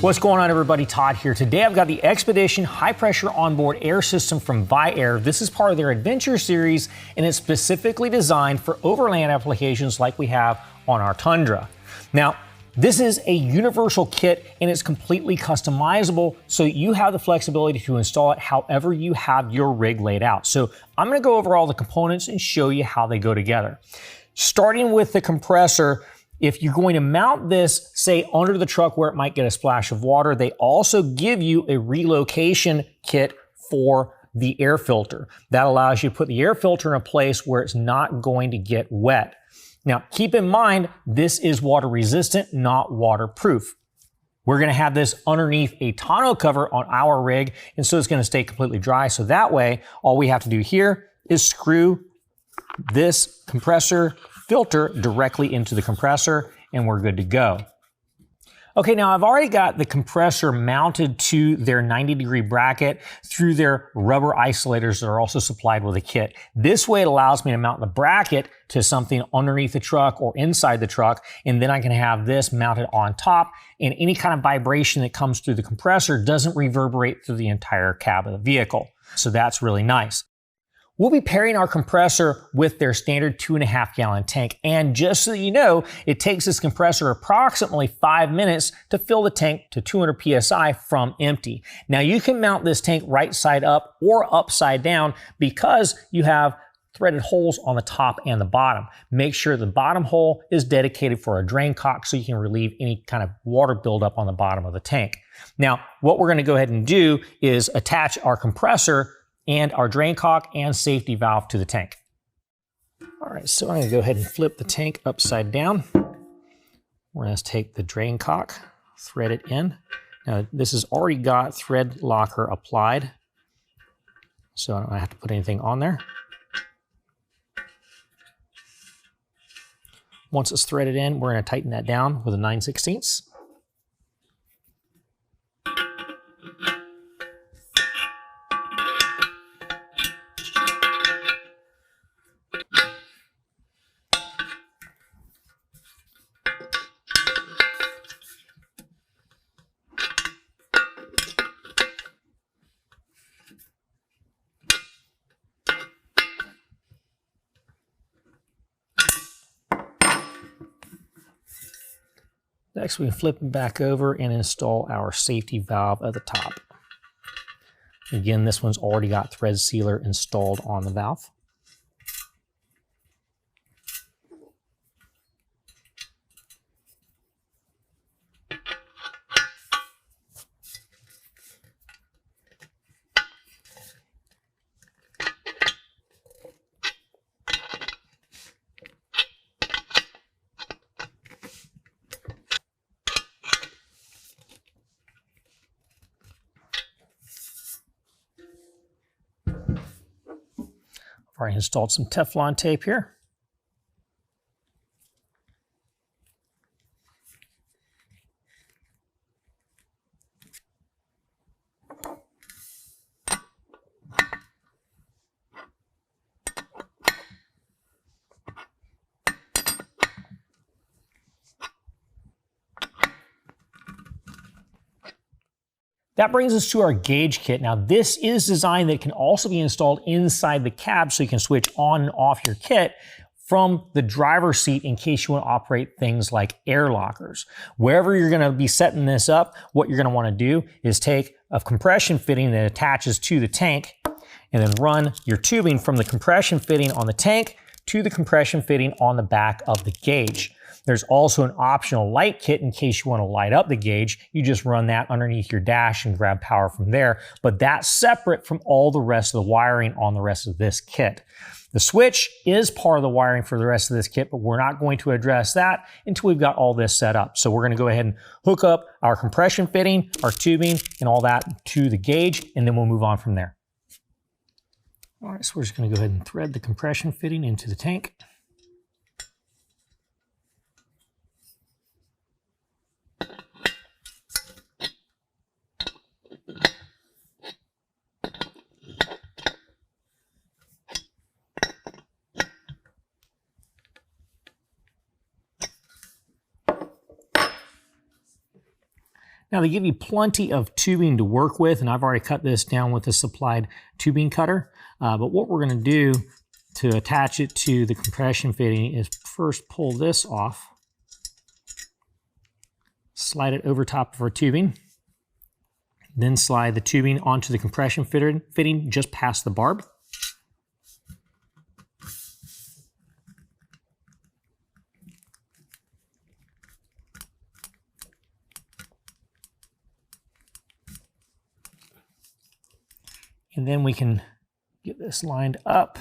What's going on, everybody? Todd here. Today I've got the Expedition high pressure onboard air system from VIAIR. This is part of their Adventure series, and it's specifically designed for overland applications like we have on our Tundra. Now, this is a universal kit and it's completely customizable, so you have the flexibility to install it however you have your rig laid out. So I'm going to go over all the components and show you how they go together. Starting with the compressor, if you're going to mount this, say, under the truck where it might get a splash of water, they also give you a relocation kit for the air filter. That allows you to put the air filter in a place where it's not going to get wet. Now, keep in mind, this is water resistant, not waterproof. We're going to have this underneath a tonneau cover on our rig, and so it's going to stay completely dry. So that way, all we have to do here is screw this compressor filter directly into the compressor, and we're good to go. Okay, now I've already got the compressor mounted to their 90-degree bracket through their rubber isolators that are also supplied with a kit. This way it allows me to mount the bracket to something underneath the truck or inside the truck, and then I can have this mounted on top, and any kind of vibration that comes through the compressor doesn't reverberate through the entire cab of the vehicle. So that's really nice. We'll be pairing our compressor with their standard 2.5 gallon tank. And just so you know, it takes this compressor approximately 5 minutes to fill the tank to 200 PSI from empty. Now you can mount this tank right side up or upside down because you have threaded holes on the top and the bottom. Make sure the bottom hole is dedicated for a drain cock so you can relieve any kind of water buildup on the bottom of the tank. Now, what we're going to go ahead and do is attach our compressor and our drain cock and safety valve to the tank. All right, so I'm going to go ahead and flip the tank upside down. We're going to take the drain cock, thread it in. Now, this has already got thread locker applied, so I don't have to put anything on there. Once it's threaded in, we're going to tighten that down with a 9/16. Next, we can flip it back over and install our safety valve at the top. Again, this one's already got thread sealer installed on the valve. I've already installed some Teflon tape here. That brings us to our gauge kit. Now, this is designed that it can also be installed inside the cab so you can switch on and off your kit from the driver's seat in case you want to operate things like air lockers. Wherever you're going to be setting this up, what you're going to want to do is take a compression fitting that attaches to the tank and then run your tubing from the compression fitting on the tank to the compression fitting on the back of the gauge. There's also an optional light kit in case you want to light up the gauge. You just run that underneath your dash and grab power from there, but that's separate from all the rest of the wiring on the rest of this kit. The switch is part of the wiring for the rest of this kit, but we're not going to address that until we've got all this set up. So we're going to go ahead and hook up our compression fitting, our tubing, and all that to the gauge, and then we'll move on from there. All right, so we're just going to go ahead and thread the compression fitting into the tank. Now they give you plenty of tubing to work with, and I've already cut this down with a supplied tubing cutter. But what we're going to do to attach it to the compression fitting is first pull this off, slide it over top of our tubing, then slide the tubing onto the compression fitting just past the barb. And then we can get this lined up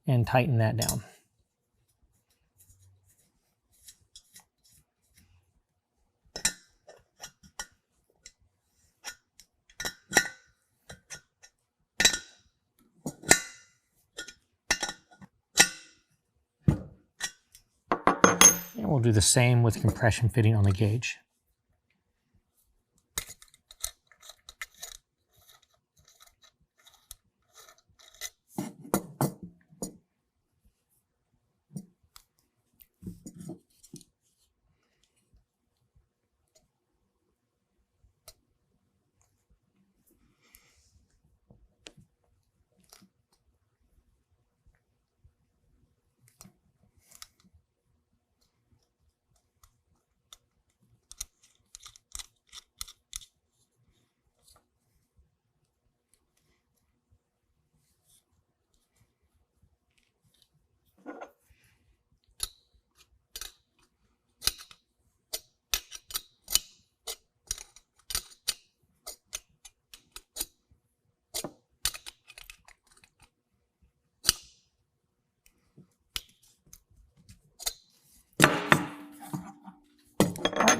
and tighten that down. And we'll do the same with compression fitting on the gauge.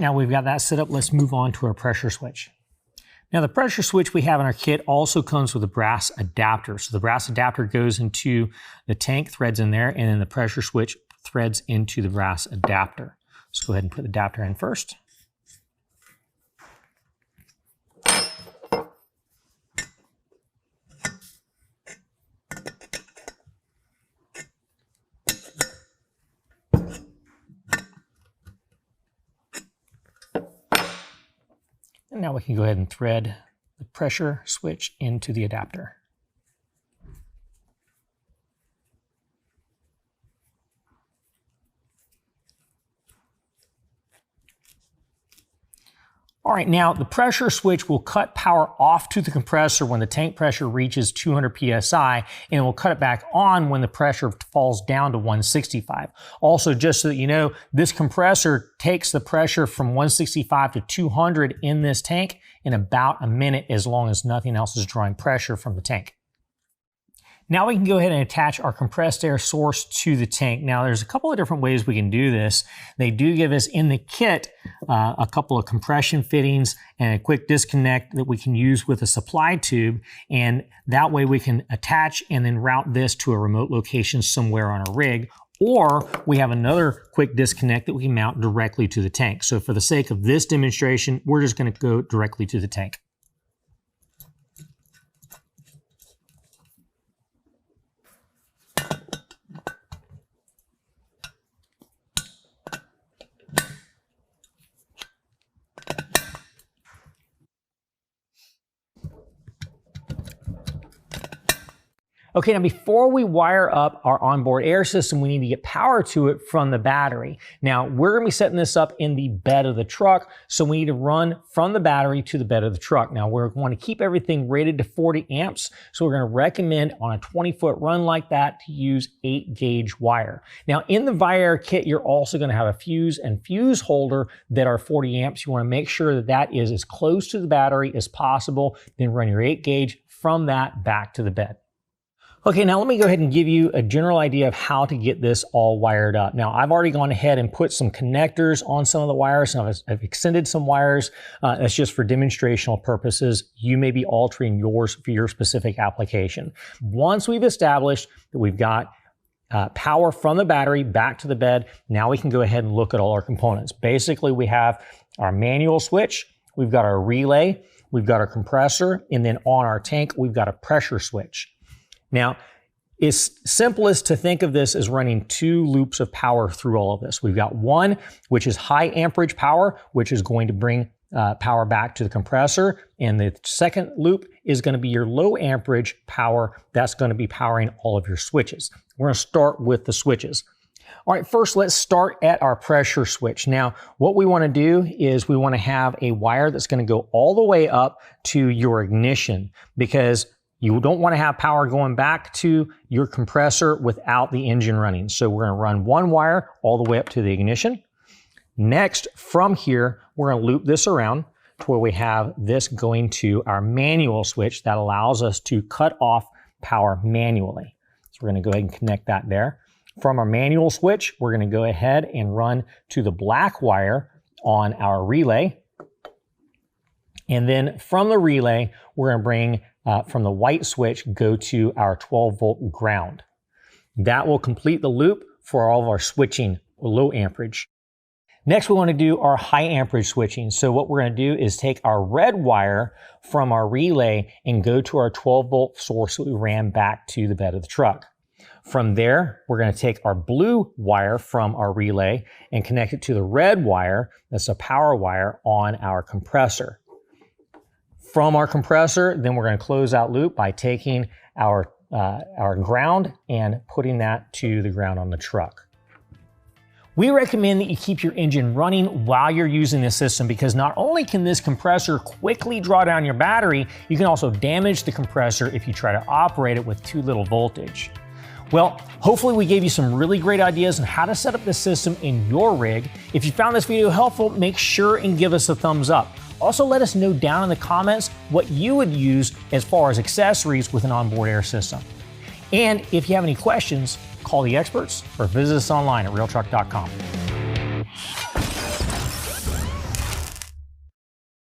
Now we've got that set up, let's move on to our pressure switch. Now the pressure switch we have in our kit also comes with a brass adapter. So the brass adapter goes into the tank, threads in there, and then the pressure switch threads into the brass adapter. Let's go ahead and put the adapter in first. And now we can go ahead and thread the pressure switch into the adapter. All right, now the pressure switch will cut power off to the compressor when the tank pressure reaches 200 psi, and it will cut it back on when the pressure falls down to 165. Also, just so that you know, this compressor takes the pressure from 165 to 200 in this tank in about a minute, as long as nothing else is drawing pressure from the tank. Now we can go ahead and attach our compressed air source to the tank. Now there's a couple of different ways we can do this. They do give us in the kit a couple of compression fittings and a quick disconnect that we can use with a supply tube, and that way we can attach and then route this to a remote location somewhere on a rig. Or we have another quick disconnect that we can mount directly to the tank. So for the sake of this demonstration, we're just going to go directly to the tank. Okay, now before we wire up our onboard air system, we need to get power to it from the battery. Now, we're gonna be setting this up in the bed of the truck, so we need to run from the battery to the bed of the truck. Now, we're going to keep everything rated to 40 amps, so we're gonna recommend on a 20-foot run like that to use 8-gauge wire. Now, in the VIAIR kit, you're also gonna have a fuse and fuse holder that are 40 amps. You wanna make sure that that is as close to the battery as possible, then run your 8-gauge from that back to the bed. Okay, now let me go ahead and give you a general idea of how to get this all wired up. Now, I've already gone ahead and put some connectors on some of the wires, and I've extended some wires. That's just for demonstrational purposes. You may be altering yours for your specific application. Once we've established that we've got power from the battery back to the bed, now we can go ahead and look at all our components. Basically, we have our manual switch, we've got our relay, we've got our compressor, and then on our tank, we've got a pressure switch. Now, it's simplest to think of this as running 2 loops of power through all of this. We've got one, which is high amperage power, which is going to bring power back to the compressor, and the second loop is going to be your low amperage power. That's going to be powering all of your switches. We're going to start with the switches. All right, first let's start at our pressure switch. Now, what we want to do is we want to have a wire that's going to go all the way up to your ignition, because you don't want to have power going back to your compressor without the engine running. So we're going to run one wire all the way up to the ignition. Next, from here, we're going to loop this around to where we have this going to our manual switch that allows us to cut off power manually. So we're going to go ahead and connect that there. From our manual switch, we're going to go ahead and run to the black wire on our relay. And then from the relay, we're going to bring from the white switch, go to our 12-volt ground. That will complete the loop for all of our switching low amperage. Next, we want to do our high amperage switching. So what we're going to do is take our red wire from our relay and go to our 12-volt source that we ran back to the bed of the truck. From there, we're going to take our blue wire from our relay and connect it to the red wire, that's a power wire, on our compressor. From our compressor, then we're going to close out loop by taking our ground and putting that to the ground on the truck. We recommend that you keep your engine running while you're using this system, because not only can this compressor quickly draw down your battery, you can also damage the compressor if you try to operate it with too little voltage. Well, hopefully we gave you some really great ideas on how to set up this system in your rig. If you found this video helpful, make sure and give us a thumbs up. Also, let us know down in the comments what you would use as far as accessories with an onboard air system. And if you have any questions, call the experts or visit us online at RealTruck.com.